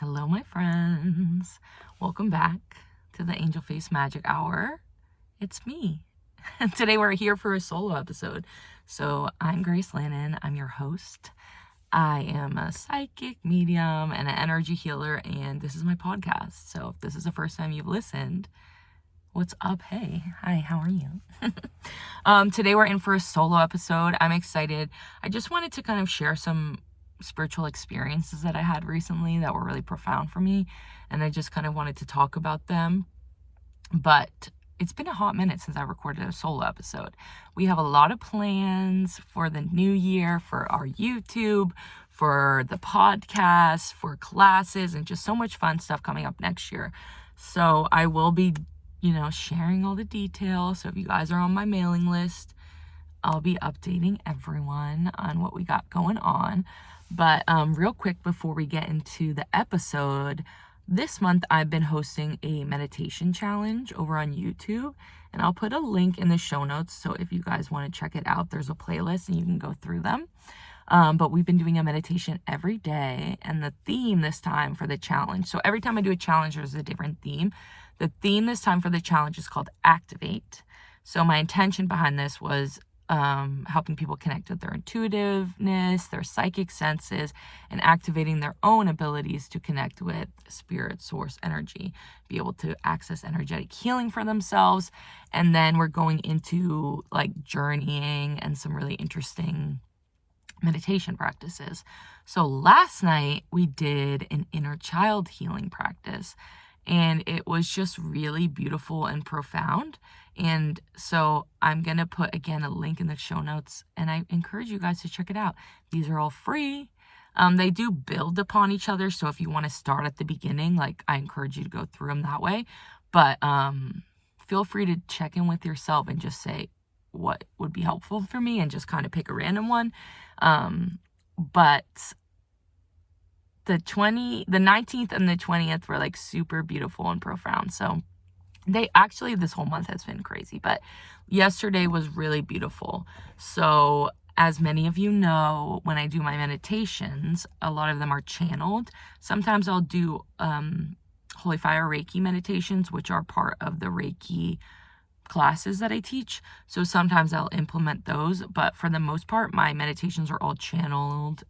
Hello, my friends. Welcome back to the Angel Face Magic Hour. It's me. Today we're here for a solo episode. So I'm Grace Lannon. I'm your host. I am a psychic medium and an energy healer, and this is my podcast. So if this is the first time you've listened, what's up? Hey, hi, how are you? Today we're in for a solo episode. I'm excited. I just wanted to kind of share some spiritual experiences that I had recently that were really profound for me, and I just kind of wanted to talk about them. But it's been a hot minute since I recorded a solo episode. We have a lot of plans for the new year, for our YouTube, for the podcast, for classes, and just so much fun stuff coming up next year. So I will be, sharing all the details. So if you guys are on my mailing list, I'll be updating everyone on what we got going on. But real quick before we get into the episode, this month I've been hosting a meditation challenge over on YouTube, and I'll put a link in the show notes. So if you guys want to check it out, there's a playlist and you can go through them. But we've been doing a meditation every day, and the theme this time for the challenge. So every time I do a challenge, there's a different theme. The theme this time for the challenge is called Activate. So my intention behind this was helping people connect with their intuitiveness, their psychic senses, and activating their own abilities to connect with spirit, source, energy, be able to access energetic healing for themselves. And then we're going into like journeying and some really interesting meditation practices. So last night we did an inner child healing practice, and it was just really beautiful and profound. And so I'm going to put, again, a link in the show notes, and I encourage you guys to check it out. These are all free. They do build upon each other. So if you want to start at the beginning, like I encourage you to go through them that way. But feel free to check in with yourself and just say what would be helpful for me and just kind of pick a random one. But the 19th and the 20th were like super beautiful and profound. So this whole month has been crazy, but yesterday was really beautiful. So as many of you know, when I do my meditations, a lot of them are channeled. Sometimes I'll do Holy Fire Reiki meditations, which are part of the Reiki classes that I teach. So sometimes I'll implement those, but for the most part, my meditations are all channeled,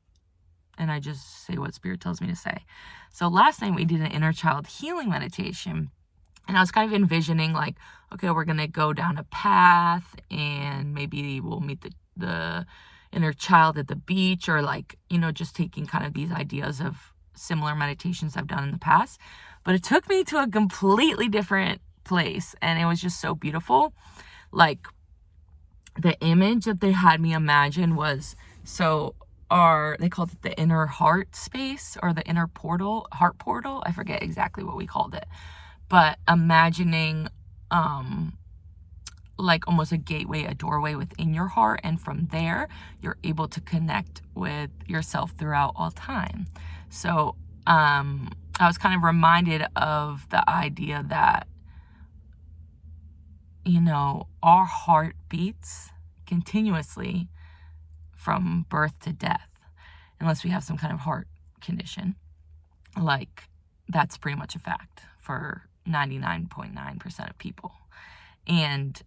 and I just say what Spirit tells me to say. So last night we did an inner child healing meditation. And I was kind of envisioning like, okay, we're going to go down a path and maybe we'll meet the inner child at the beach, or like, just taking kind of these ideas of similar meditations I've done in the past. But it took me to a completely different place, and it was just so beautiful. Like the image that they had me imagine was, they called it the inner heart space or the inner portal, heart portal. I forget exactly what we called it. But imagining like almost a gateway, a doorway within your heart. And from there, you're able to connect with yourself throughout all time. So I was kind of reminded of the idea that, our heart beats continuously from birth to death, unless we have some kind of heart condition. Like, that's pretty much a fact for 99.9% of people. And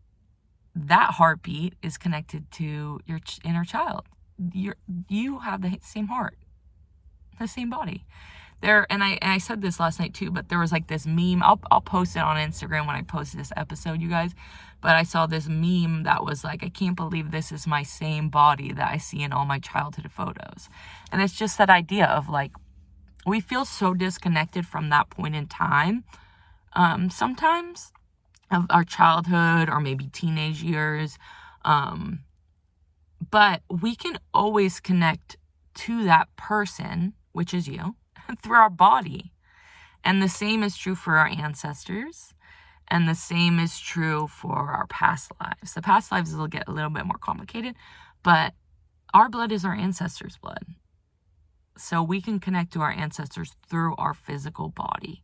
that heartbeat is connected to your inner child. You have the same heart, the same body. And I said this last night too, but there was like this meme. I'll post it on Instagram when I post this episode, you guys. But I saw this meme that was like, I can't believe this is my same body that I see in all my childhood photos. And it's just that idea of like, we feel so disconnected from that point in time. Sometimes of our childhood or maybe teenage years. But we can always connect to that person, which is you, through our body. And the same is true for our ancestors. And the same is true for our past lives. The past lives will get a little bit more complicated, but our blood is our ancestors' blood. So we can connect to our ancestors through our physical body.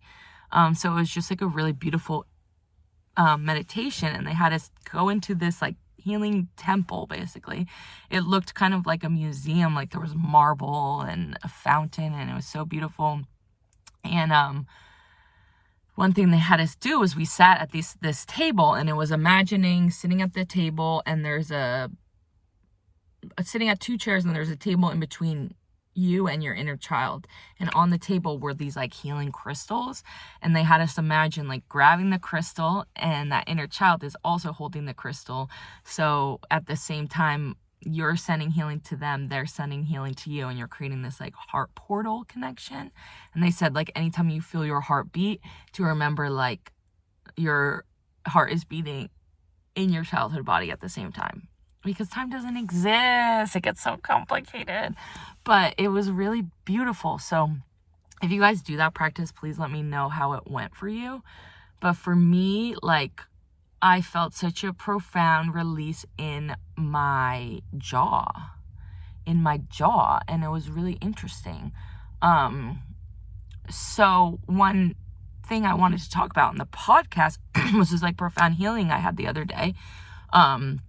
So it was just like a really beautiful meditation, and they had us go into this like healing temple. Basically, it looked kind of like a museum, like there was marble and a fountain, and it was so beautiful. And one thing they had us do was we sat at this table, and it was imagining sitting at the table, and there's sitting at two chairs, and there's a table in between you and your inner child, and on the table were these like healing crystals, and they had us imagine like grabbing the crystal, and that inner child is also holding the crystal. So at the same time, you're sending healing to them, they're sending healing to you, and you're creating this like heart portal connection. And they said, like, anytime you feel your heart beat, to remember like your heart is beating in your childhood body at the same time, because time doesn't exist. It gets so complicated, but it was really beautiful. So if you guys do that practice, please let me know how it went for you. But for me, like, I felt such a profound release in my jaw, and it was really interesting. So one thing I wanted to talk about in the podcast was this like profound healing I had the other day. And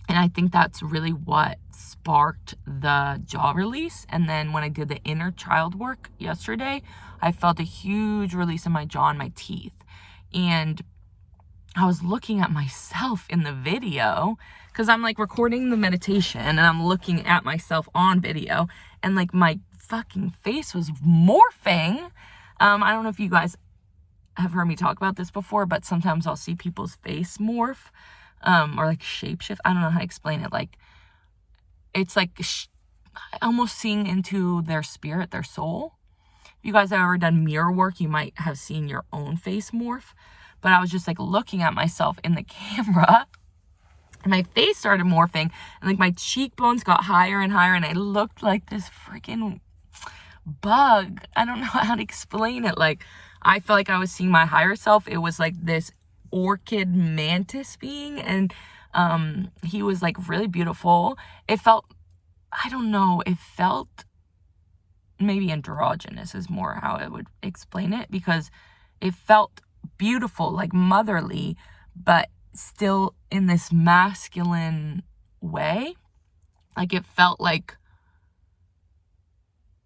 I think that's really what sparked the jaw release. And then when I did the inner child work yesterday, I felt a huge release in my jaw and my teeth. And I was looking at myself in the video, because I'm like recording the meditation and I'm looking at myself on video, and like my fucking face was morphing. I don't know if you guys have heard me talk about this before, but sometimes I'll see people's face morph, or like shapeshift. I don't know how to explain it. Like, it's like almost seeing into their spirit, their soul. If you guys have ever done mirror work, you might have seen your own face morph. But I was just like looking at myself in the camera, and my face started morphing, and like my cheekbones got higher and higher, and I looked like this freaking bug. I don't know how to explain it. Like, I felt like I was seeing my higher self. It was like this orchid mantis being, and he was like really beautiful. It felt, I don't know, it felt maybe androgynous is more how I would explain it, because it felt beautiful, like motherly, but still in this masculine way. Like, it felt like,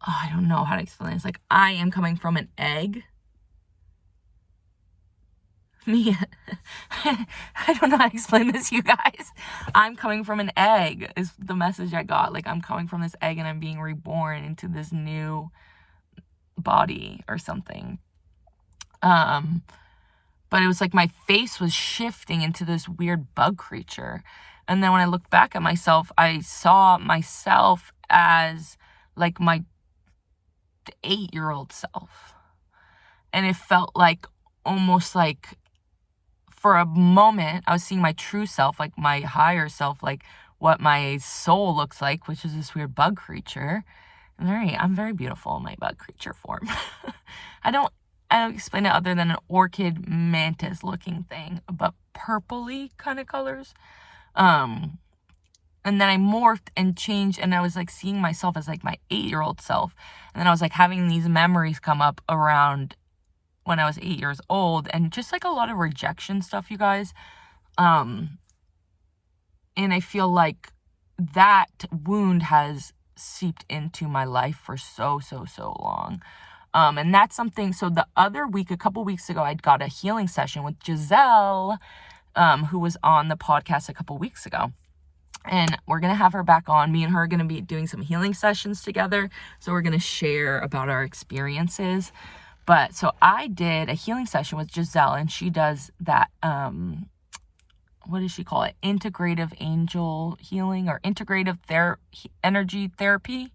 oh, I don't know how to explain this. Like, I am coming from an egg. Me, I don't know how to explain this, you guys. I'm coming from an egg is the message I got. Like, I'm coming from this egg and I'm being reborn into this new body or something. But it was like my face was shifting into this weird bug creature. And then when I looked back at myself, I saw myself as like my 8-year-old self. And it felt like almost like for a moment, I was seeing my true self, like my higher self, like what my soul looks like, which is this weird bug creature. I'm very beautiful in my bug creature form. I don't explain it other than an orchid mantis looking thing, but purpley kind of colors. And then I morphed and changed, and I was like seeing myself as like my 8-year-old self. And then I was like having these memories come up around when I was 8 years old, and just like a lot of rejection stuff, you guys. And I feel like that wound has seeped into my life for so long. And that's something, so the other week, a couple weeks ago, I got a healing session with Giselle, who was on the podcast a couple weeks ago. And we're going to have her back on. Me and her are going to be doing some healing sessions together. So we're going to share about our experiences. But so I did a healing session with Giselle, and she does that, what does she call it? Integrative angel healing, or integrative energy therapy.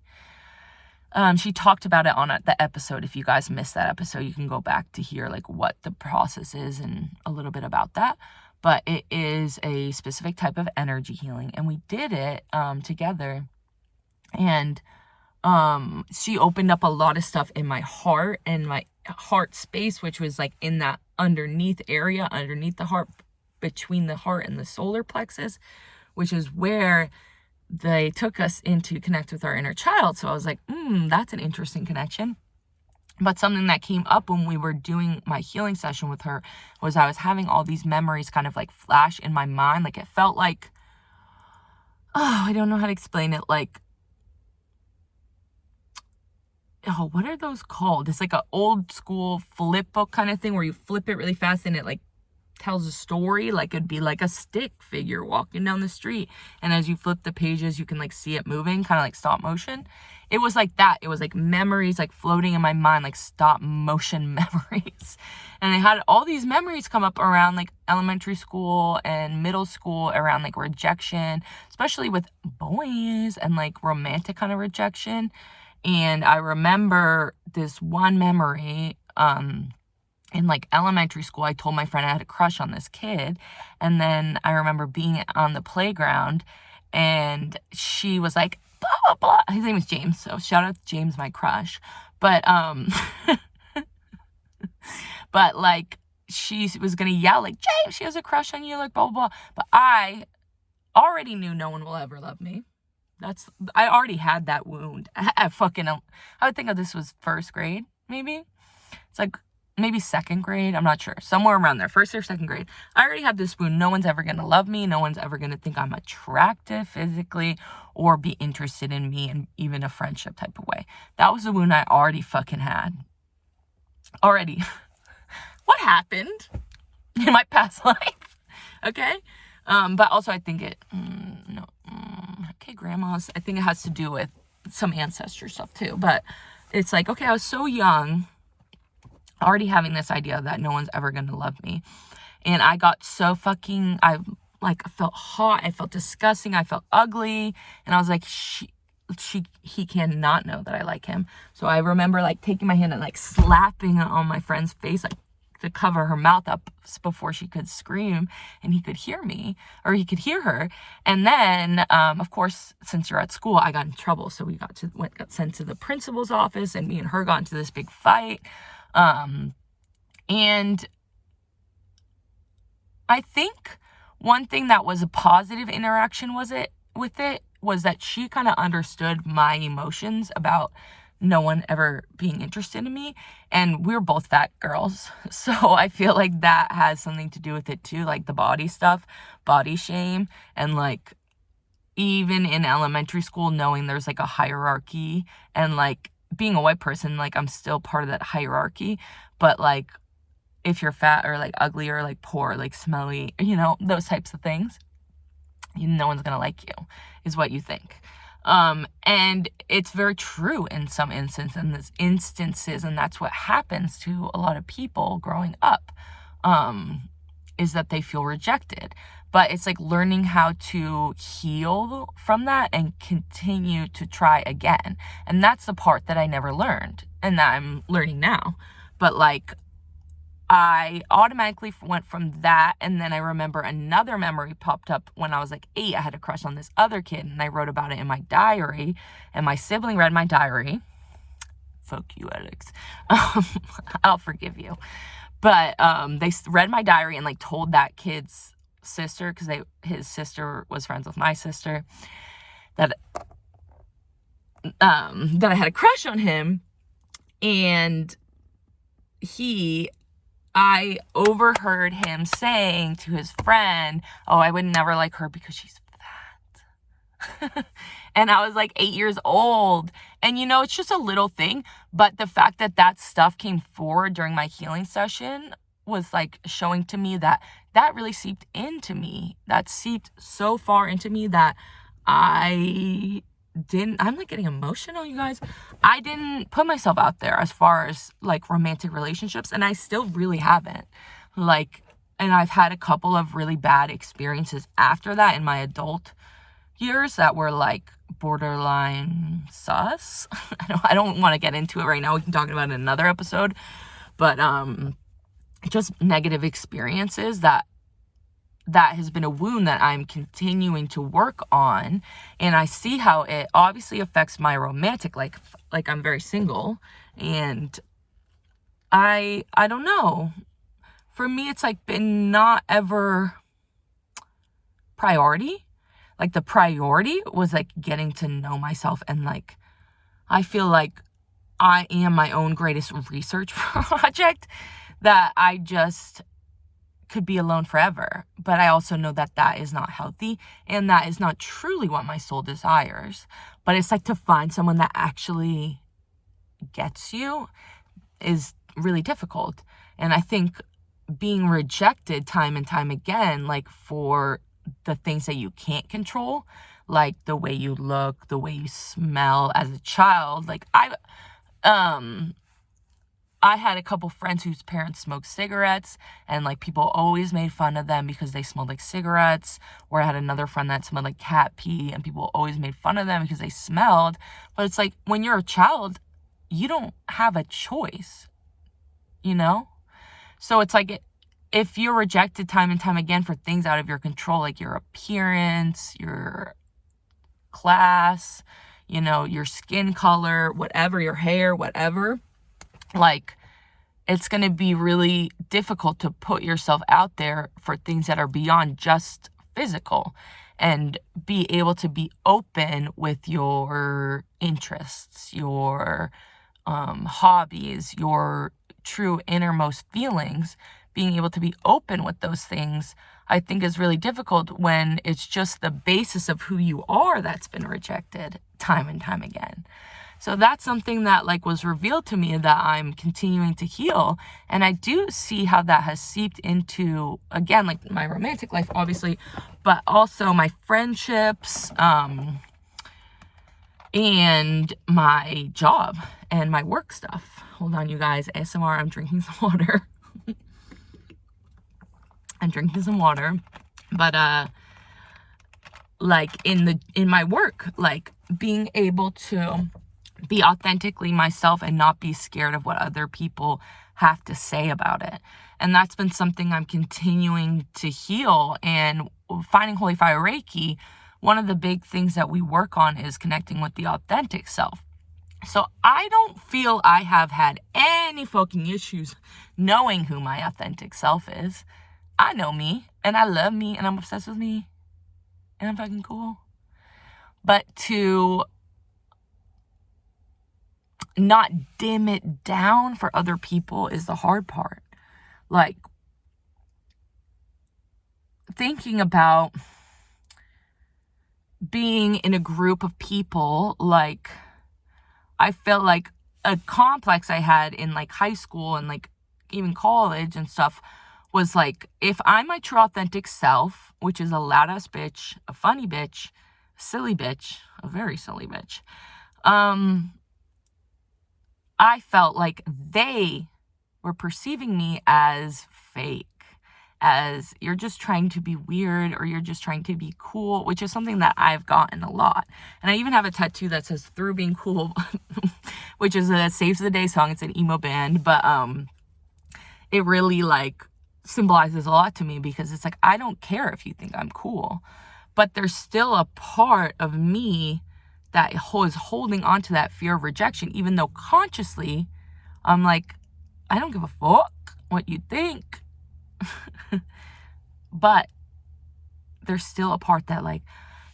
She talked about it on the episode. If you guys missed that episode, you can go back to hear like what the process is and a little bit about that. But it is a specific type of energy healing, and we did it together. And she opened up a lot of stuff in my heart and my heart space, which was like in that underneath area, underneath the heart, between the heart and the solar plexus, which is where they took us in to connect with our inner child. So I was like, that's an interesting connection. But something that came up when we were doing my healing session with her was I was having all these memories kind of like flash in my mind. Like, it felt like, I don't know how to explain it. Like, oh, what are those called? It's like an old school flip book kind of thing where you flip it really fast and it like tells a story. Like it'd be like a stick figure walking down the street, and as you flip the pages you can like see it moving, kind of like stop motion. It was like that. It was like memories like floating in my mind, like stop motion memories. And I had all these memories come up around like elementary school and middle school, around like rejection, especially with boys, and like romantic kind of rejection. And I remember this one memory, in like elementary school. I told my friend I had a crush on this kid, and then I remember being on the playground and she was like, blah blah blah. His name is James, so shout out to James, my crush. But but like she was gonna yell like, James, she has a crush on you, like blah blah blah. But I already knew no one will ever love me. I already had that wound. I would think of this was first grade, maybe. It's like maybe second grade, I'm not sure, somewhere around there, first or second grade. I already have this wound. No one's ever gonna love me. No one's ever gonna think I'm attractive physically or be interested in me in even a friendship type of way. That was the wound I already fucking had. Already. What happened in my past life? Okay? But also I think okay, grandmas, I think it has to do with some ancestor stuff too. But it's like, okay, I was so young, already having this idea that no one's ever going to love me. And I got so I felt hot. I felt disgusting. I felt ugly. And I was like, he cannot know that I like him. So I remember like taking my hand and like slapping it on my friend's face, like to cover her mouth up before she could scream and he could hear me, or he could hear her. And then, of course, since you're at school, I got in trouble. So we got sent to the principal's office, and me and her got into this big fight. And I think one thing that was a positive interaction was that she kind of understood my emotions about no one ever being interested in me. And we're both fat girls. So I feel like that has something to do with it too. Like the body stuff, body shame, and like even in elementary school, knowing there's like a hierarchy, and like being a white person, like I'm still part of that hierarchy. But like if you're fat or like ugly or like poor, like smelly, those types of things, no one's gonna like you, is what you think. And it's very true in some instances, and that's what happens to a lot of people growing up, is that they feel rejected. But it's like learning how to heal from that and continue to try again. And that's the part that I never learned and that I'm learning now. But like I automatically went from that, and then I remember another memory popped up when I was like 8. I had a crush on this other kid, and I wrote about it in my diary, and my sibling read my diary. Fuck you, Alex. I'll forgive you. But they read my diary and like told that kid's sister, because his sister was friends with my sister, that I had a crush on him. And I overheard him saying to his friend, oh, I would never like her because she's fat. And I was like 8 years old. And it's just a little thing. But the fact that stuff came forward during my healing session was like showing to me that really seeped into me. That seeped so far into me that I'm like getting emotional, you guys. I didn't put myself out there as far as like romantic relationships, and I still really haven't. And I've had a couple of really bad experiences after that in my adult years that were like borderline sus. I don't want to get into it right now. We can talk about it in another episode. But just negative experiences that has been a wound that I'm continuing to work on. And I see how it obviously affects my romantic life. Like I'm very single, and I don't know. For me, it's like been not ever priority. Like the priority was like getting to know myself, and like I feel like I am my own greatest research project, that I just could be alone forever. But I also know that is not healthy, and that is not truly what my soul desires. But it's like to find someone that actually gets you is really difficult. And I think being rejected time and time again, like for the things that you can't control, like the way you look, the way you smell as a child. Like I had a couple friends whose parents smoked cigarettes, and like people always made fun of them because they smelled like cigarettes. Or I had another friend that smelled like cat pee, and people always made fun of them because they smelled. But it's like when you're a child, you don't have a choice, you know? So it's like if you're rejected time and time again for things out of your control, like your appearance, your class, you know, your skin color, whatever, your hair, whatever, like it's going to be really difficult to put yourself out there for things that are beyond just physical, and be able to be open with your interests, your hobbies, your true innermost feelings. Being able to be open with those things, I think, is really difficult when it's just the basis of who you are that's been rejected time and time again. So that's something that like was revealed to me that I'm continuing to heal. And I do see how that has seeped into, again, like my romantic life, obviously, but also my friendships, and my job and my work stuff. Hold on, you guys. ASMR, I'm drinking some water. But like in my work, like being able to be authentically myself and not be scared of what other people have to say about it. And that's been something I'm continuing to heal. And finding Holy Fire Reiki, one of the big things that we work on is connecting with the authentic self. So I don't feel I have had any fucking issues knowing who my authentic self is. I know me, and I love me, and I'm obsessed with me, and I'm fucking cool. But to not dim it down for other people is the hard part. Like, thinking about being in a group of people, like, I felt like a complex I had in, like, high school and, like, even college and stuff was, like, if I'm my true authentic self, which is a loud-ass bitch, a funny bitch, a silly bitch, a very silly bitch, I felt like they were perceiving me as fake, as you're just trying to be weird or you're just trying to be cool, which is something that I've gotten a lot. And I even have a tattoo that says "Through Being Cool," which is a Saves the Day song. It's an emo band, but it really like symbolizes a lot to me, because it's like, I don't care if you think I'm cool, but there's still a part of me that is holding on to that fear of rejection, even though consciously I'm like, I don't give a fuck what you think. But there's still a part that like,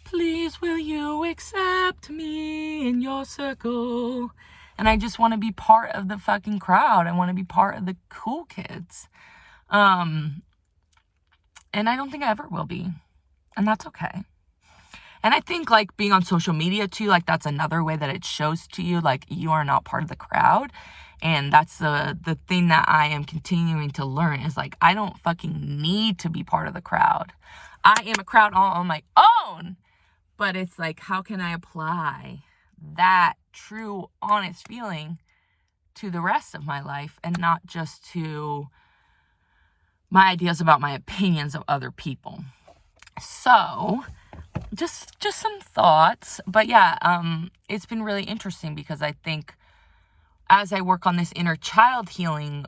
please will you accept me in your circle? And I just want to be part of the fucking crowd. I want to be part of the cool kids. And I don't think I ever will be. And that's okay. And I think like being on social media too, like that's another way that it shows to you like you are not part of the crowd. And that's the thing that I am continuing to learn is like, I don't fucking need to be part of the crowd. I am a crowd all on my own. But it's like, how can I apply that true, honest feeling to the rest of my life and not just to my ideas about my opinions of other people? So just some thoughts. But yeah, it's been really interesting because I think as I work on this inner child healing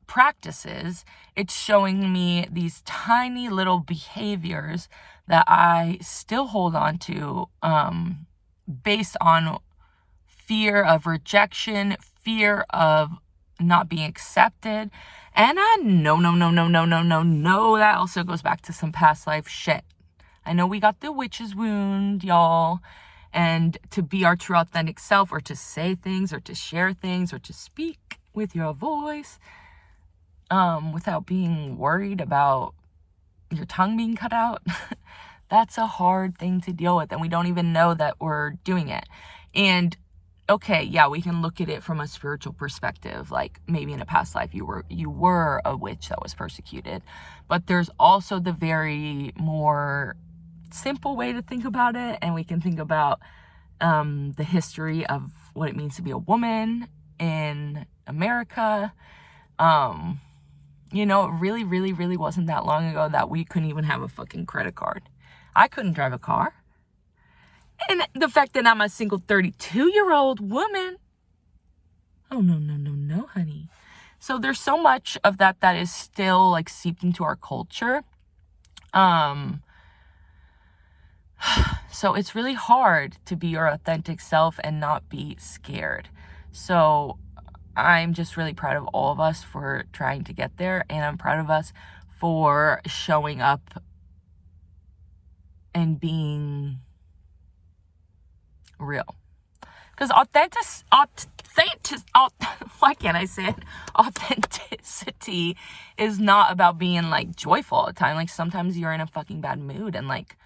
practices, it's showing me these tiny little behaviors that I still hold on to, based on fear of rejection, fear of not being accepted. And I no, that also goes back to some past life shit. I know we got the witch's wound, y'all. And to be our true authentic self, or to say things, or to share things, or to speak with your voice, without being worried about your tongue being cut out, that's a hard thing to deal with. And we don't even know that we're doing it. And okay, yeah, we can look at it from a spiritual perspective. Like maybe in a past life you were a witch that was persecuted. But there's also the very more simple way to think about it, and we can think about the history of what it means to be a woman in America. You know, it really, really, really wasn't that long ago that we couldn't even have a fucking credit card. I couldn't drive a car. And the fact that I'm a single 32-year-old woman. Oh, no, honey. So there's so much of that is still like seeped into our culture. So it's really hard to be your authentic self and not be scared. So I'm just really proud of all of us for trying to get there. And I'm proud of us for showing up and being real. Because why can't I say it? Authenticity is not about being like joyful all the time. Like sometimes you're in a fucking bad mood and like,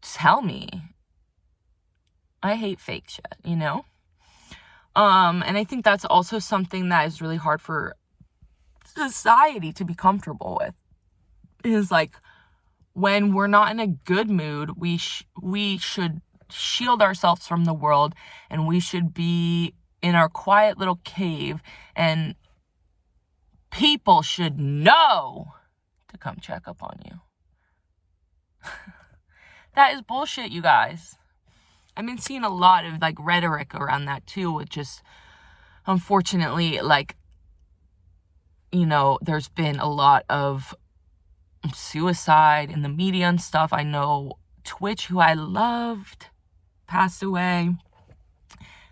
tell me. I hate fake shit, you know? And I think that's also something that is really hard for society to be comfortable with. Is like when we're not in a good mood, we should shield ourselves from the world, and we should be in our quiet little cave, and people should know to come check up on you. That is bullshit, you guys. I've been seeing a lot of like rhetoric around that too, which just unfortunately, like, you know, there's been a lot of suicide in the media and stuff. I know Twitch, who I loved, passed away.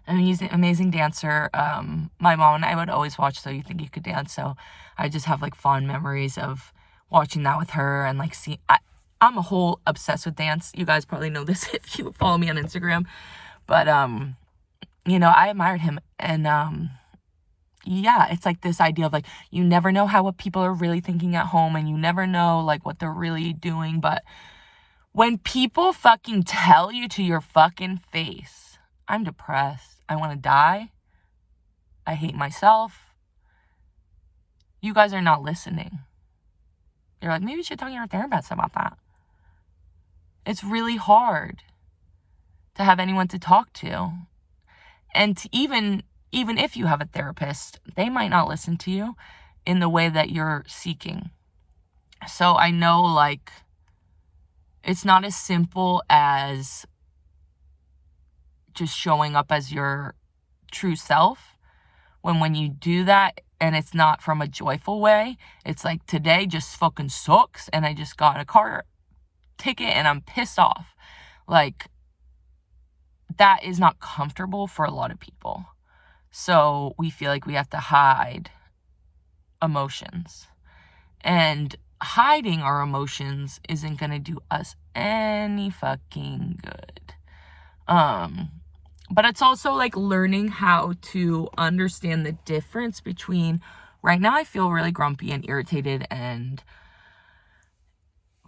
Amazing dancer. My mom and I would always watch So You Think You Could Dance. So I just have like fond memories of watching that with her and like seeing. I'm a whole obsessed with dance. You guys probably know this if you follow me on Instagram. But, you know, I admired him. And, yeah, it's like this idea of like, you never know what people are really thinking at home. And you never know like what they're really doing. But when people fucking tell you to your fucking face, I'm depressed, I want to die, I hate myself, you guys are not listening. You're like, maybe you should talk to your therapist about that. It's really hard to have anyone to talk to. And even if you have a therapist, they might not listen to you in the way that you're seeking. So I know, like, it's not as simple as just showing up as your true self. When you do that and it's not from a joyful way, it's like, today just fucking sucks and I just got in a car ticket and I'm pissed off. Like, that is not comfortable for a lot of people. So we feel like we have to hide emotions. And hiding our emotions isn't going to do us any fucking good. But it's also like learning how to understand the difference between, right now I feel really grumpy and irritated and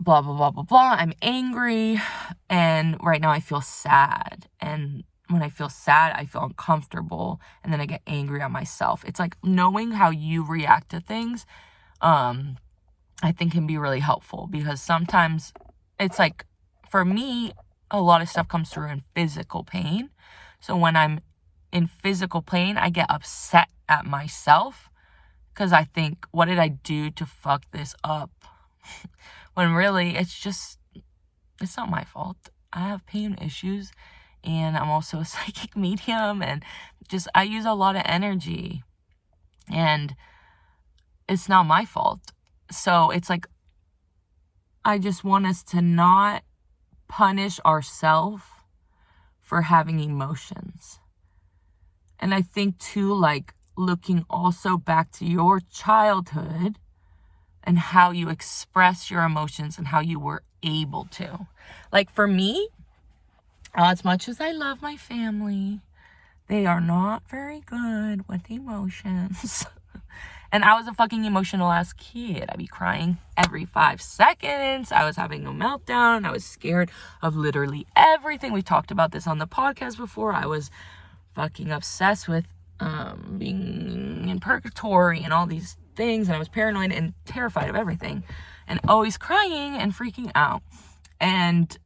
blah, blah, blah, blah, blah. I'm angry. And right now I feel sad. And when I feel sad, I feel uncomfortable. And then I get angry at myself. It's like knowing how you react to things, I think can be really helpful. Because sometimes it's like, for me, a lot of stuff comes through in physical pain. So when I'm in physical pain, I get upset at myself. Because I think, what did I do to fuck this up? When really, it's not my fault. I have pain issues, and I'm also a psychic medium, and I use a lot of energy, and it's not my fault. So it's like, I just want us to not punish ourselves for having emotions. And I think too, like, looking also back to your childhood and how you express your emotions and how you were able to. Like, for me, as much as I love my family, they are not very good with emotions. And I was a fucking emotional ass kid. I'd be crying every 5 seconds. I was having a meltdown. I was scared of literally everything. We talked about this on the podcast before. I was fucking obsessed with being in purgatory and all these things, and I was paranoid and terrified of everything and always crying and freaking out. And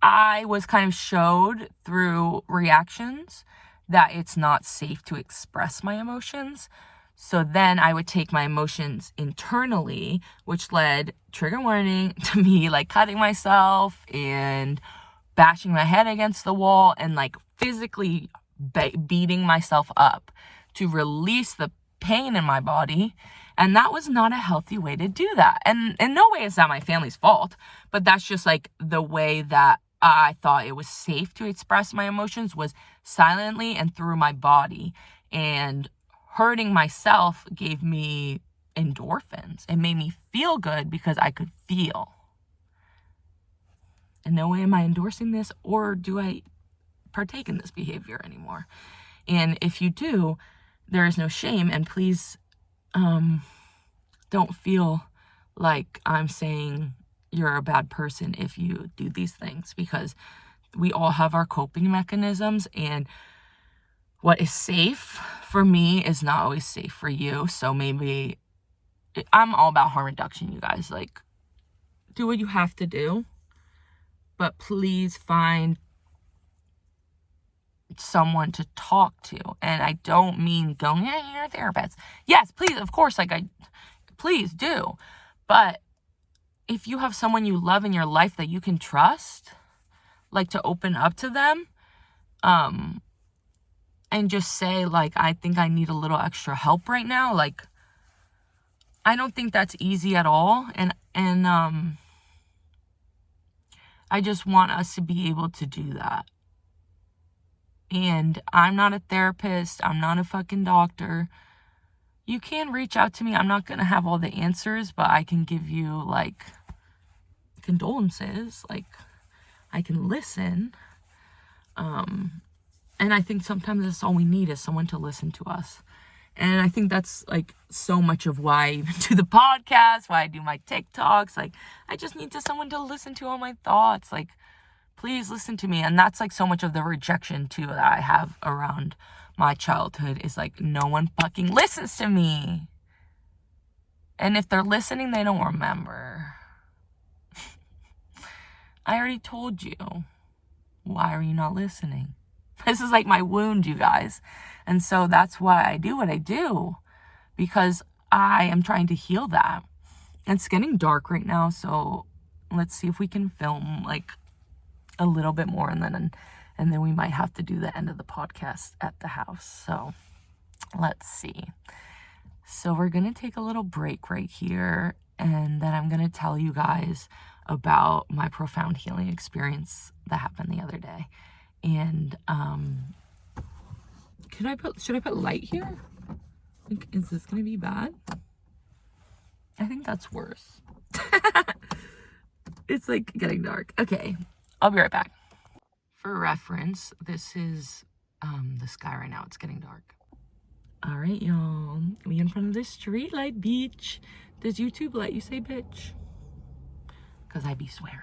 I was kind of showed through reactions that it's not safe to express my emotions. So then I would take my emotions internally, which led, trigger warning, to me like cutting myself and bashing my head against the wall and like physically beating myself up to release the pain in my body. And that was not a healthy way to do that. And in no way is that my family's fault, but that's just like the way that I thought it was safe to express my emotions, was silently and through my body. And hurting myself gave me endorphins. It made me feel good because I could feel. In no way am I endorsing this, or do I partake in this behavior anymore. And if you do, there is no shame. And please don't feel like I'm saying you're a bad person if you do these things, because we all have our coping mechanisms, and what is safe for me is not always safe for you. So maybe I'm all about harm reduction, you guys. Like, do what you have to do, but please find someone to talk to. And I don't mean going, yeah, you're a therapist. Yes, please, of course, please do. But if you have someone you love in your life that you can trust, like, to open up to them, and just say, like, I think I need a little extra help right now. Like, I don't think that's easy at all. And I just want us to be able to do that. And I'm not a therapist. I'm not a fucking doctor. You can reach out to me. I'm not going to have all the answers, but I can give you, like, condolences. Like, I can listen. And I think sometimes that's all we need, is someone to listen to us. And I think that's, like, so much of why I even do the podcast, why I do my TikToks. Like, I just need someone to listen to all my thoughts. Like, please listen to me. And that's, like, so much of the rejection, too, that I have around my childhood, is, like, no one fucking listens to me. And if they're listening, they don't remember. I already told you. Why are you not listening? This is like my wound, you guys. And so that's why I do what I do, because I am trying to heal that. It's getting dark right now, so let's see if we can film, like, a little bit more, and then we might have to do the end of the podcast at the house. So let's see. So we're going to take a little break right here, and then I'm going to tell you guys about my profound healing experience that happened the other day. And should I put light here? Like, is this going to be bad? I think that's worse. It's like getting dark. Okay, I'll be right back. For reference, this is the sky right now. It's getting dark. All right, y'all. We in front of the street light, bitch. Does YouTube let you say bitch? Because I be swearing.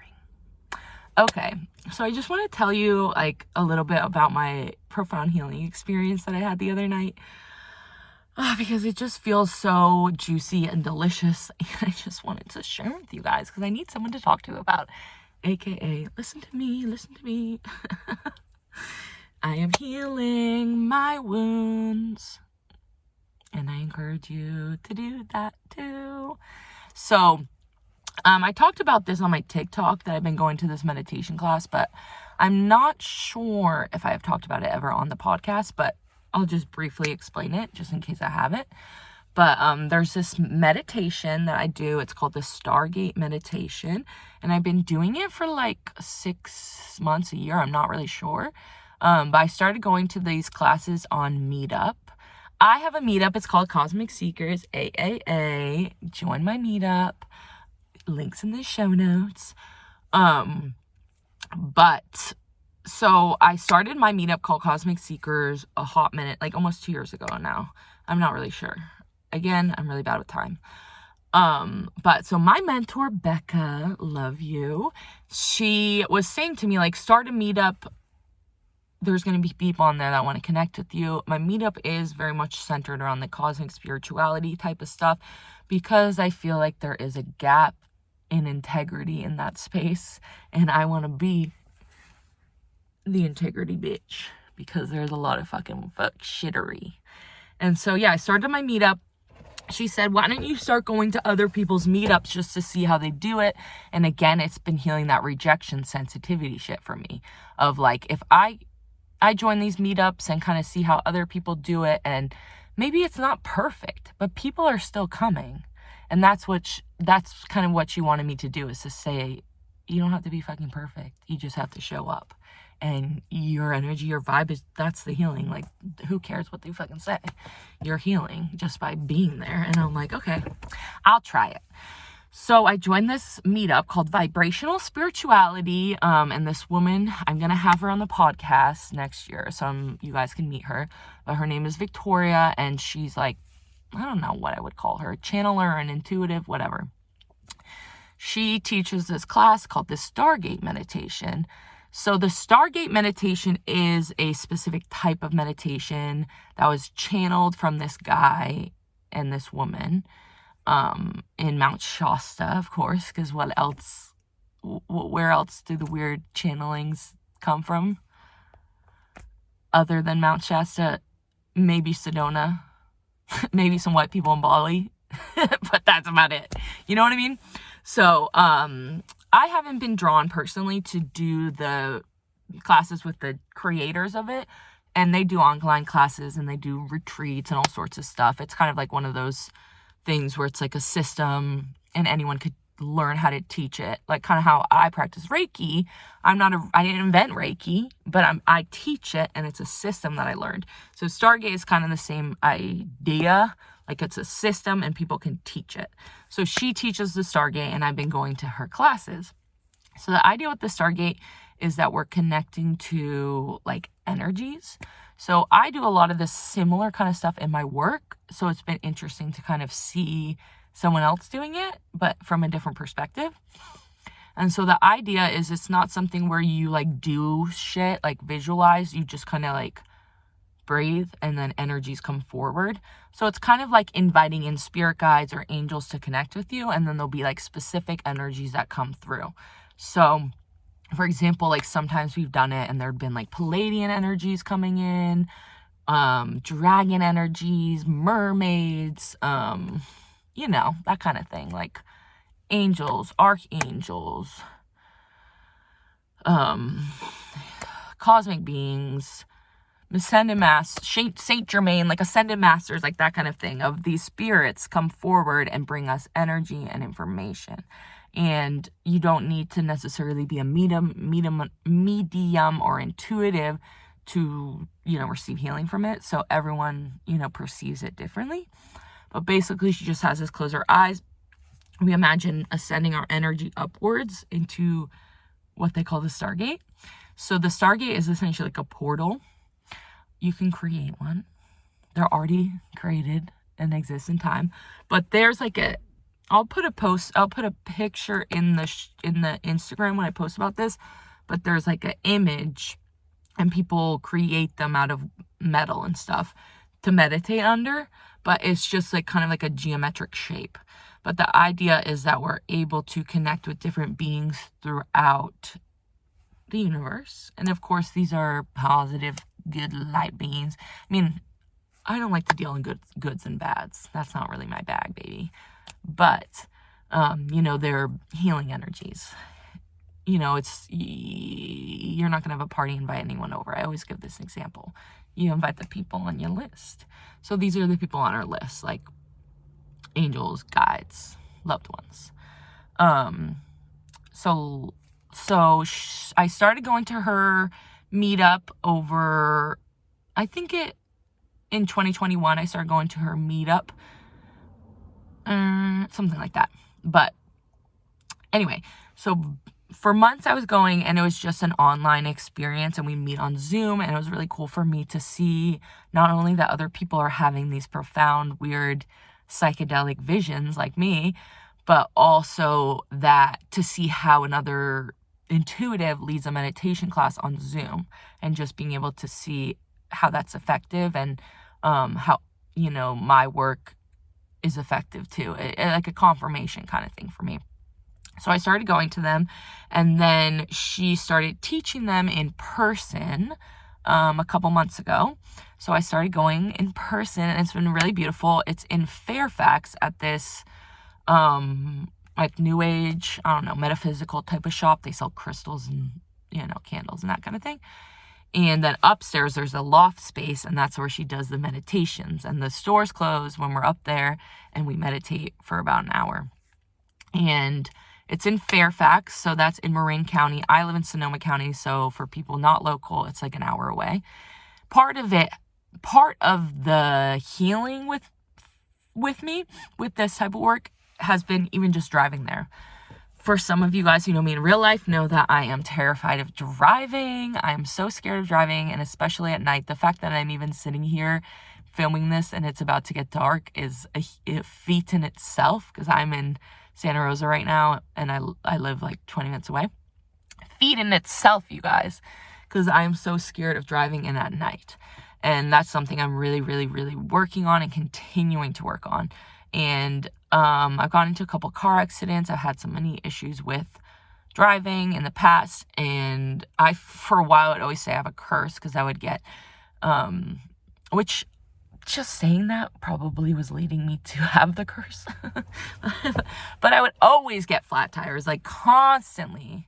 Okay, so I just want to tell you, like, a little bit about my profound healing experience that I had the other night. Because it just feels so juicy and delicious. And I just wanted to share with you guys, because I need someone to talk to about. AKA, listen to me. I am healing my wounds. And I encourage you to do that too. So, I talked about this on my TikTok, that I've been going to this meditation class, but I'm not sure if I have talked about it ever on the podcast, but I'll just briefly explain it just in case I haven't. But there's this meditation that I do. It's called the Stargate meditation, and I've been doing it for like 6 months, a year. I'm not really sure. But I started going to these classes on Meetup. I have a Meetup. It's called Cosmic Seekers, AAA. Join my Meetup. Links in the show notes. But so I started my Meetup called Cosmic Seekers a hot minute, like almost 2 years ago now. I'm not really sure. Again, I'm really bad with time. But so my mentor, Becca, love you. She was saying to me, like, start a Meetup there's going to be people on there that want to connect with you. My meetup is very much centered around the cosmic spirituality type of stuff, because I feel like there is a gap in integrity in that space, and I want to be the integrity bitch, because there's a lot of fucking fuck shittery. And so yeah, I started my meetup. She said, why don't you start going to other people's meetups just to see how they do it? And again, it's been healing that rejection sensitivity shit for me, of like, if I join these meetups and kind of see how other people do it, and maybe it's not perfect, but people are still coming. And that's kind of what she wanted me to do, is to say, you don't have to be fucking perfect. You just have to show up. And your energy, your vibe, that's the healing. Like, who cares what they fucking say? You're healing just by being there. And I'm like, okay, I'll try it. So I joined this meetup called Vibrational Spirituality. And this woman, I'm going to have her on the podcast next year, so you guys can meet her. But her name is Victoria, and she's like, I don't know what I would call her, a channeler, an intuitive, whatever. She teaches this class called the Stargate meditation. So the Stargate meditation is a specific type of meditation that was channeled from this guy and this woman in Mount Shasta, of course, because where else do the weird channelings come from? Other than Mount Shasta, maybe Sedona, maybe some white people in Bali, but that's about it. You know what I mean? So, I haven't been drawn personally to do the classes with the creators of it, and they do online classes and they do retreats and all sorts of stuff. It's kind of like one of those things where it's like a system and anyone could learn how to teach it. Like kind of how I practice Reiki. I didn't invent Reiki, but I teach it, and it's a system that I learned. So Stargate is kind of the same idea. Like it's a system and people can teach it. So she teaches the Stargate, and I've been going to her classes. So the idea with the Stargate is that we're connecting to like energies. So I do a lot of this similar kind of stuff in my work. So it's been interesting to kind of see someone else doing it, but from a different perspective. And so the idea is it's not something where you like do shit, like visualize, you just kind of like breathe and then energies come forward. So it's kind of like inviting in spirit guides or angels to connect with you, and then there'll be like specific energies that come through. So for example, like sometimes we've done it and there'd been like Palladian energies coming in, dragon energies, mermaids, you know, that kind of thing, like angels, archangels, cosmic beings, ascended Saint Germain, like ascended masters, like that kind of thing, of these spirits come forward and bring us energy and information. And you don't need to necessarily be a medium or intuitive to, you know, receive healing from it. So everyone, you know, perceives it differently. But basically, she just has us close our eyes. We imagine ascending our energy upwards into what they call the Stargate. So the Stargate is essentially like a portal. You can create one. They're already created and exist in time. But there's like I'll put a picture in the Instagram when I post about this. But there's like an image, and people create them out of metal and stuff to meditate under. But it's just like kind of like a geometric shape. But the idea is that we're able to connect with different beings throughout the universe. And of course, these are positive, good light beings. I mean, I don't like to deal in goods and bads. That's not really my bag, baby. But, you know, they're healing energies. You know, you're not going to have a party and invite anyone over. I always give this example. You invite the people on your list. So these are the people on our list, like angels, guides, loved ones. So I started going to her meetup over, I think in 2021, I started going to her meetup, something like that. But anyway, so for months I was going, and it was just an online experience, and we meet on Zoom, and it was really cool for me to see not only that other people are having these profound, weird, psychedelic visions like me, but also that to see how another intuitive leads a meditation class on Zoom, and just being able to see how that's effective, and how, my work is effective too. Like a confirmation kind of thing for me. So I started going to them, and then she started teaching them in person a couple months ago. So I started going in person, and it's been really beautiful. It's in Fairfax at this like new age, metaphysical type of shop. They sell crystals and, candles and that kind of thing. And then upstairs, there's a loft space, and that's where she does the meditations. And the store's closed when we're up there, and we meditate for about an hour. And it's in Fairfax, so that's in Marin County. I live in Sonoma County, so for people not local, it's like an hour away. Part of the healing with me, with this type of work, has been even just driving there. For some of you guys who know me in real life know that I am terrified of driving. I am so scared of driving, and especially at night. The fact that I'm even sitting here filming this and it's about to get dark is a feat in itself, because I'm in Santa Rosa right now, and I live like 20 minutes away. Feat in itself, you guys, because I am so scared of driving in at night. And that's something I'm really, really, really working on and continuing to work on. And I've gotten into a couple car accidents. I've had some money issues with driving in the past, and for a while, I'd always say I have a curse, because I would get, which, just saying that probably was leading me to have the curse. But I would always get flat tires, like constantly,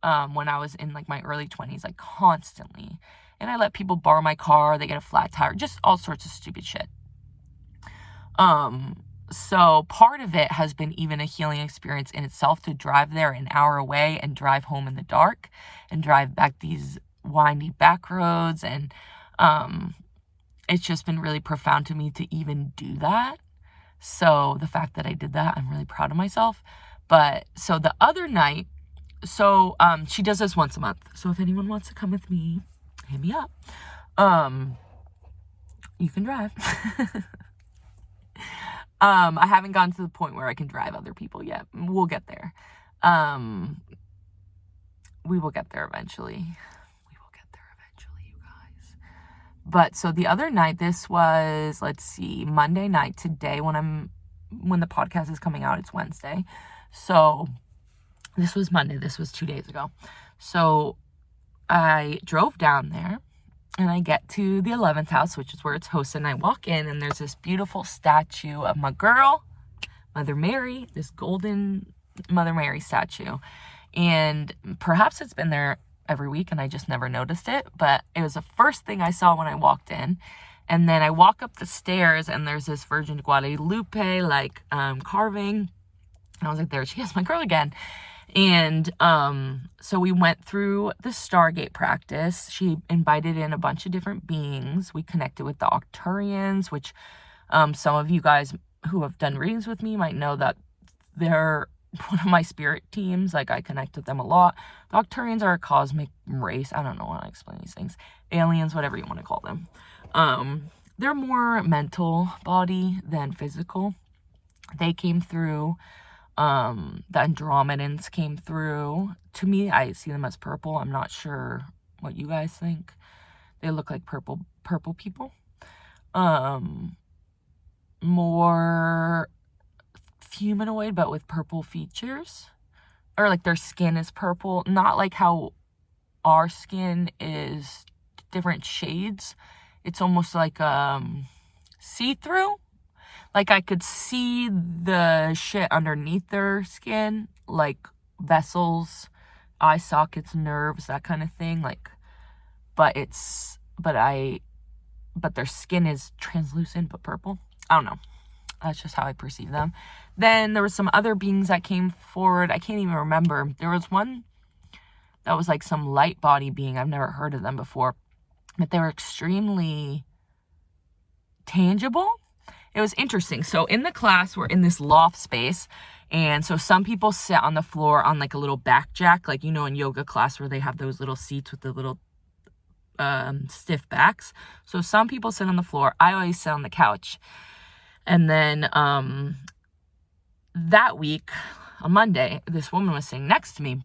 when I was in like my early 20s, like constantly. And I let people borrow my car, they get a flat tire, just all sorts of stupid shit. So part of it has been even a healing experience in itself, to drive there an hour away and drive home in the dark and drive back these windy back roads. And it's just been really profound to me to even do that. So the fact that I did that, I'm really proud of myself. But so the other night, she does this once a month. So if anyone wants to come with me, hit me up. You can drive. I haven't gotten to the point where I can drive other people yet. We'll get there. We will get there eventually. You guys. But so the other night, this was, Monday night. Today, when the podcast is coming out, it's Wednesday. So this was Monday. This was 2 days ago. So I drove down there, and I get to the 11th house, which is where it's hosted, and I walk in, and there's this beautiful statue of my girl, Mother Mary, this golden Mother Mary statue. And perhaps it's been there every week, and I just never noticed it, but it was the first thing I saw when I walked in. And then I walk up the stairs, and there's this Virgin Guadalupe, carving. And I was like, there she is, my girl again. And so we went through the Stargate practice. She invited in a bunch of different beings. We connected with the Octurians, which some of you guys who have done readings with me might know that they're one of my spirit teams. Like, I connect with them a lot. The Octurians are a cosmic race. I don't know how to explain these things. Aliens, whatever you want to call them. They're more mental body than physical. They came through. The Andromedans came through. To me, I see them as purple. I'm not sure what you guys think. They look like purple people. More humanoid, but with purple features. Or like their skin is purple. Not like how our skin is different shades. It's almost like see-through. Like, I could see the shit underneath their skin, like vessels, eye sockets, nerves, that kind of thing. But their skin is translucent but purple. I don't know. That's just how I perceive them. Then there were some other beings that came forward. I can't even remember. There was one that was like some light body being. I've never heard of them before. But they were extremely tangible. It was interesting. So in the class, we're in this loft space. And so some people sit on the floor on like a little back jack, like, in yoga class where they have those little seats with the little stiff backs. So some people sit on the floor. I always sit on the couch. And then that week, on Monday, this woman was sitting next to me.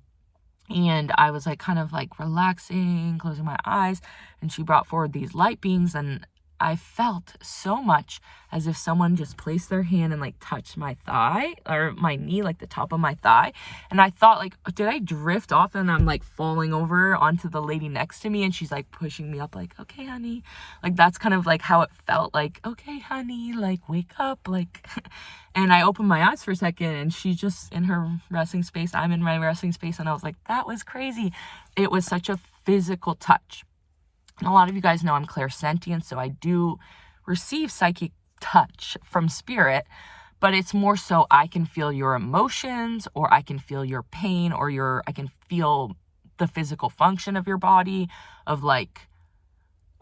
And I was like kind of like relaxing, closing my eyes, and she brought forward these light beams, and I felt so much as if someone just placed their hand and like touched my thigh or my knee, like the top of my thigh. And I thought, like, did I drift off and I'm like falling over onto the lady next to me, and she's like pushing me up, like, okay, honey. Like, that's kind of like how it felt, like, okay, honey, like, wake up, like. And I opened my eyes for a second, and she's just in her resting space. I'm in my resting space. And I was like, that was crazy. It was such a physical touch. And a lot of you guys know I'm clairsentient, so I do receive psychic touch from spirit, but it's more so I can feel your emotions, or I can feel your pain, or I can feel the physical function of your body, of like,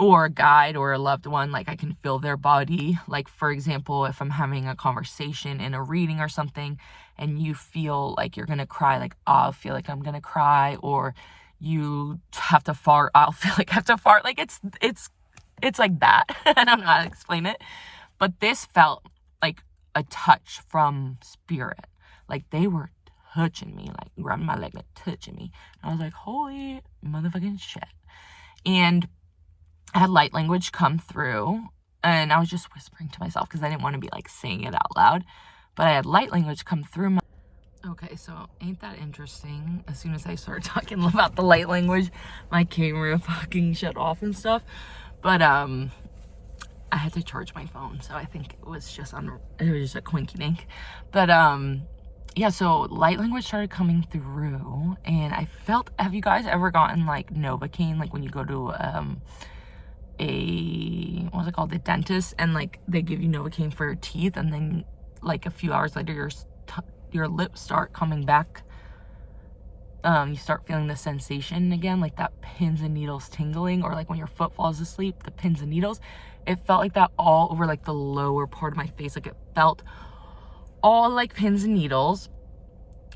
or a guide or a loved one, like I can feel their body. Like, for example, if I'm having a conversation in a reading or something, and you feel like you're gonna cry, like I'll feel like I'm gonna cry, or you have to fart, I'll feel like I have to fart. Like it's like that. I don't know how to explain it, but this felt like a touch from spirit. Like they were touching me, like grabbing my leg, like touching me. And I was like, holy motherfucking shit. And I had light language come through, and I was just whispering to myself because I didn't want to be like saying it out loud, but I had light language come through. Okay, so ain't that interesting? As soon as I started talking about the light language, my camera fucking shut off and stuff. But I had to charge my phone, so I think it was just a quinky dink. But yeah, so light language started coming through, and I felt, have you guys ever gotten like Novocaine, like when you go to what's it called, the dentist, and like they give you Novocaine for your teeth, and then like a few hours later your lips start coming back, you start feeling the sensation again, like that pins and needles tingling, or like when your foot falls asleep, the pins and needles. It felt like that all over like the lower part of my face, like it felt all like pins and needles.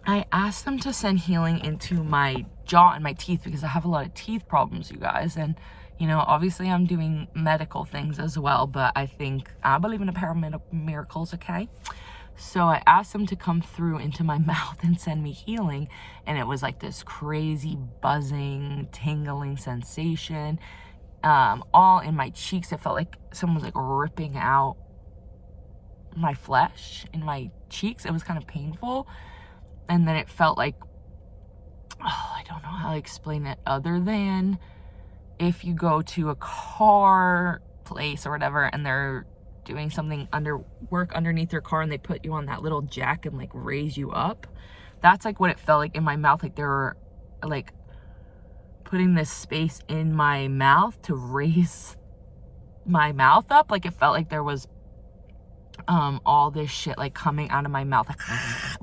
I asked them to send healing into my jaw and my teeth because I have a lot of teeth problems, you guys. And you know, obviously I'm doing medical things as well, but I believe in a power of miracles, okay? So I asked them to come through into my mouth and send me healing, and it was like this crazy buzzing, tingling sensation, all in my cheeks. It felt like someone was like ripping out my flesh in my cheeks. It was kind of painful. And then it felt like, I don't know how to explain it other than if you go to a car place or whatever, and they're doing something work underneath your car, and they put you on that little jack and like raise you up. That's like what it felt like in my mouth. Like they were like putting this space in my mouth to raise my mouth up. Like it felt like there was all this shit like coming out of my mouth, like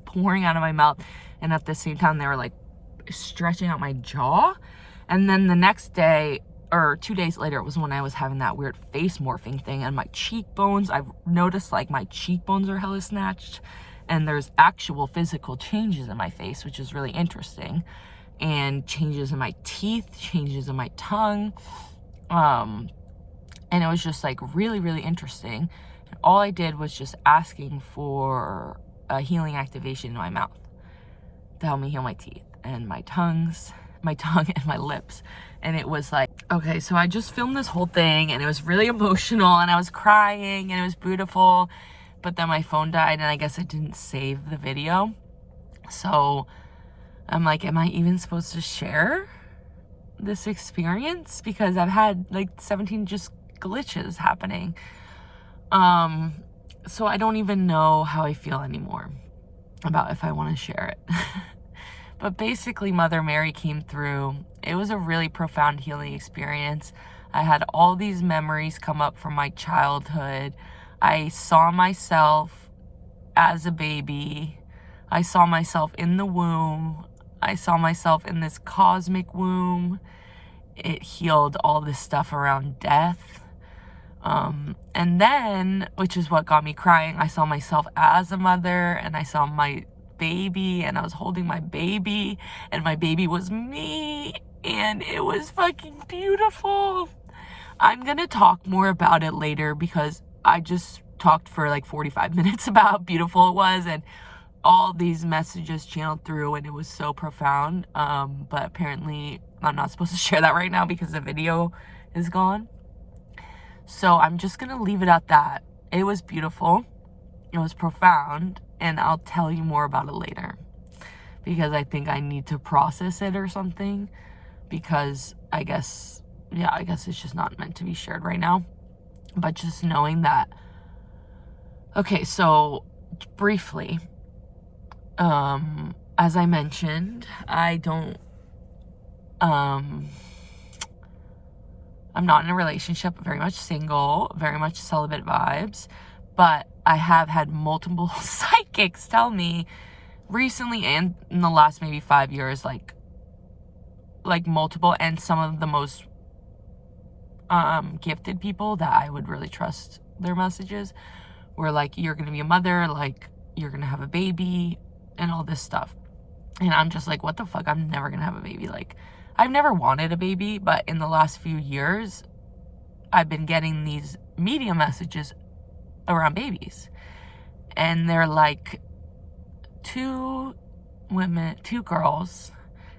pouring out of my mouth, and at the same time they were like stretching out my jaw. And then the next day, or 2 days later, it was when I was having that weird face morphing thing, and my cheekbones, I've noticed like my cheekbones are hella snatched, and there's actual physical changes in my face, which is really interesting, and changes in my teeth, changes in my tongue, and it was just like really, really interesting. And all I did was just asking for a healing activation in my mouth to help me heal my teeth and my tongue and my lips. And it was like, okay, so I just filmed this whole thing, and it was really emotional, and I was crying, and it was beautiful, but then my phone died, and I guess I didn't save the video. So I'm like, am I even supposed to share this experience? Because I've had like 17 just glitches happening. So I don't even know how I feel anymore about if I want to share it. But basically, Mother Mary came through. It was a really profound healing experience. I had all these memories come up from my childhood. I saw myself as a baby. I saw myself in the womb. I saw myself in this cosmic womb. It healed all this stuff around death. And then, which is what got me crying, I saw myself as a mother, and I saw my baby, and I was holding my baby, and my baby was me, and it was fucking beautiful. I'm gonna talk more about it later because I just talked for like 45 minutes about how beautiful it was, and all these messages channeled through, and it was so profound. But apparently I'm not supposed to share that right now because the video is gone. So I'm just gonna leave it at that. It was beautiful. It was profound, and I'll tell you more about it later because I think I need to process it or something, because I guess it's just not meant to be shared right now. But just knowing that, okay, so briefly, as I mentioned, I'm not in a relationship, very much single, very much celibate vibes, but I have had multiple psychics tell me recently and in the last maybe 5 years, like multiple, and some of the most gifted people that I would really trust their messages were like, you're gonna be a mother, like you're gonna have a baby, and all this stuff. And I'm just like, what the fuck? I'm never gonna have a baby. Like, I've never wanted a baby, but in the last few years I've been getting these media messages around babies, and they're like two girls,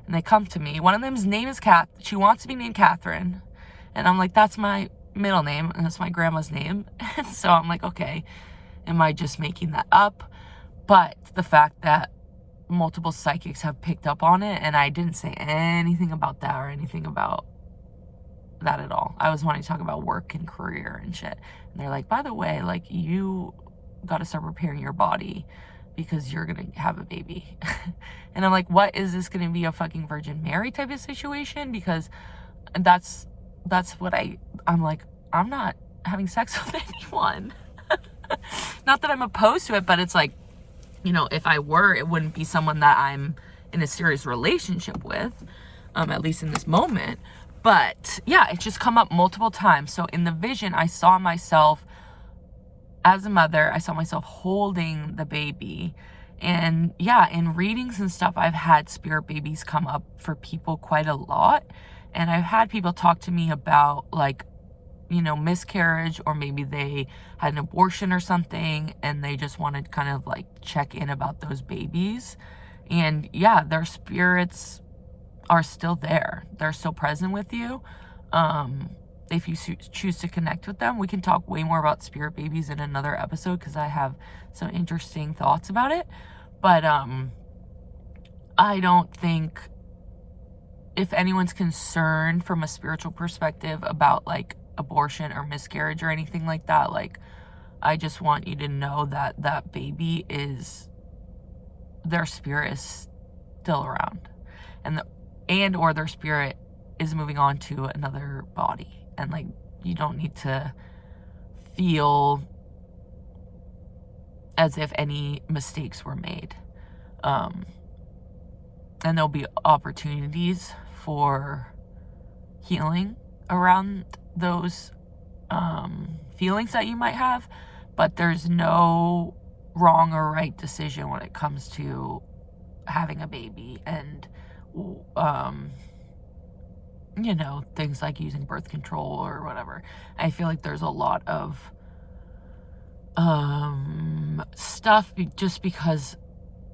and they come to me. One of them's name is she wants to be named Catherine, and I'm like, that's my middle name and that's my grandma's name. And so I'm like, okay, am I just making that up? But the fact that multiple psychics have picked up on it, and I didn't say anything about that or anything about that at all. I was wanting to talk about work and career and shit, and they're like, by the way, like, you got to start preparing your body because you're gonna have a baby. And I'm like, what, is this gonna be a fucking Virgin Mary type of situation? Because that's what I'm like, I'm not having sex with anyone. Not that I'm opposed to it, but it's like, you know, if I were, it wouldn't be someone that I'm in a serious relationship with, at least in this moment. But yeah, it's just come up multiple times. So in the vision, I saw myself as a mother. I saw myself holding the baby. And yeah, in readings and stuff, I've had spirit babies come up for people quite a lot. And I've had people talk to me about, like, you know, miscarriage, or maybe they had an abortion or something, and they just wanted to kind of like check in about those babies. And yeah, their spirits are still there. They're still present with you. If you choose to connect with them, we can talk way more about spirit babies in another episode, because I have some interesting thoughts about it. But I don't think, if anyone's concerned from a spiritual perspective about like abortion or miscarriage or anything like that, like, I just want you to know that that baby is, their spirit is still around, and or their spirit is moving on to another body. And like, you don't need to feel as if any mistakes were made. And there'll be opportunities for healing around those feelings that you might have, but there's no wrong or right decision when it comes to having a baby. And you know, things like using birth control or whatever. I feel like there's a lot of stuff just because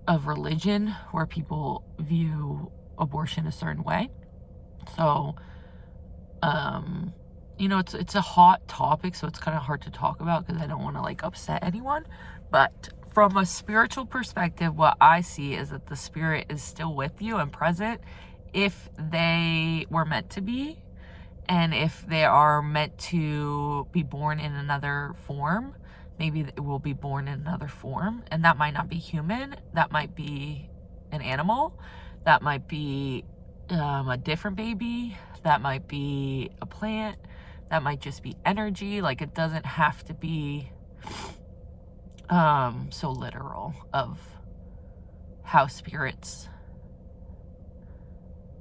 of religion where people view abortion a certain way. So you know, it's a hot topic, so it's kind of hard to talk about because I don't want to like upset anyone. But from a spiritual perspective, what I see is that the spirit is still with you and present if they were meant to be, and if they are meant to be born in another form, maybe it will be born in another form. And that might not be human, that might be an animal, that might be a different baby, that might be a plant, that might just be energy. Like, it doesn't have to be so literal of how spirits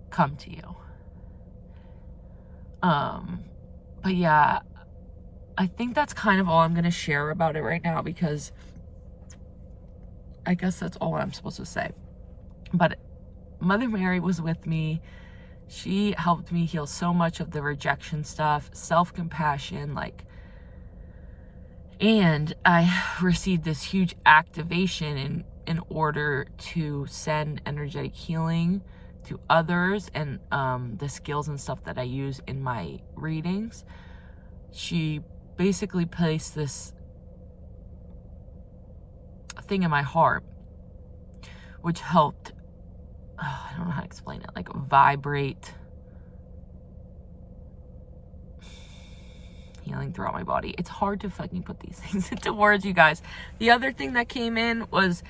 come to you. But yeah, I think that's kind of all I'm going to share about it right now, because I guess that's all I'm supposed to say. But Mother Mary was with me. She helped me heal so much of the rejection stuff, self-compassion, like, and I received this huge activation in order to send energetic healing to others, and the skills and stuff that I use in my readings. She basically placed this thing in my heart, which helped, I don't know how to explain it, like vibrate healing throughout my body. It's hard to fucking put these things into words, you guys. The other thing that came in was,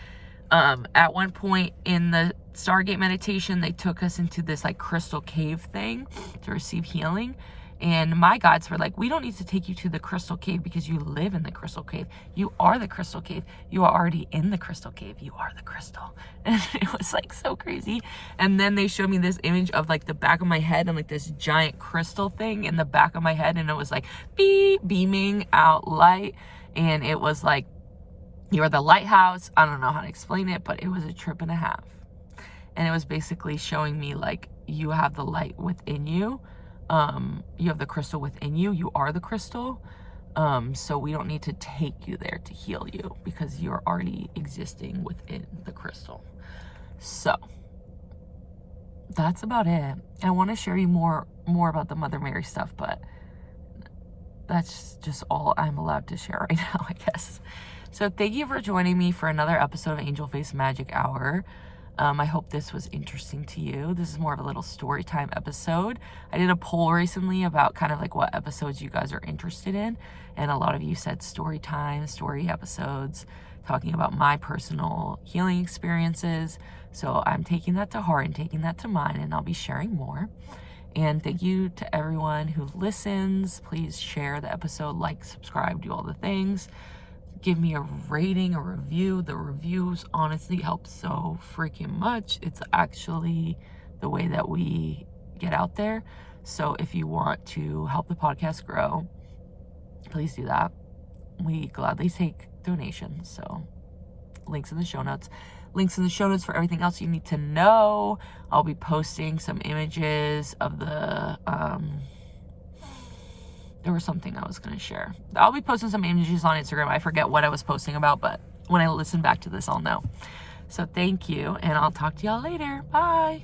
at one point in the Stargate meditation, they took us into this like crystal cave thing to receive healing. And my guides were like, we don't need to take you to the crystal cave because you live in the crystal cave. You are the crystal cave. You are already in the crystal cave. You are the crystal. And it was like so crazy. And then they showed me this image of like the back of my head and like this giant crystal thing in the back of my head. And it was like beaming out light. And it was like, you're the lighthouse. I don't know how to explain it, but it was a trip and a half. And it was basically showing me like, you have the light within you. You have the crystal within you. You are the crystal. So we don't need to take you there to heal you because you're already existing within the crystal. So that's about it. I want to share you more about the Mother Mary stuff, but that's just all I'm allowed to share right now, I guess. So thank you for joining me for another episode of Angel Face Magic Hour. I hope this was interesting to you. This is more of a little story time episode. I did a poll recently about kind of like what episodes you guys are interested in. And a lot of you said story time, story episodes, talking about my personal healing experiences. So I'm taking that to heart and taking that to mind, and I'll be sharing more. And thank you to everyone who listens. Please share the episode, like, subscribe, do all the things. Give me a rating, a review. The reviews honestly help so freaking much. It's actually the way that we get out there. So if you want to help the podcast grow, please do that. We gladly take donations. So links in the show notes. Links in the show notes for everything else you need to know. I'll be posting some images of the there was something I was going to share. I'll be posting some images on Instagram. I forget what I was posting about, but when I listen back to this, I'll know. So thank you, and I'll talk to y'all later. Bye.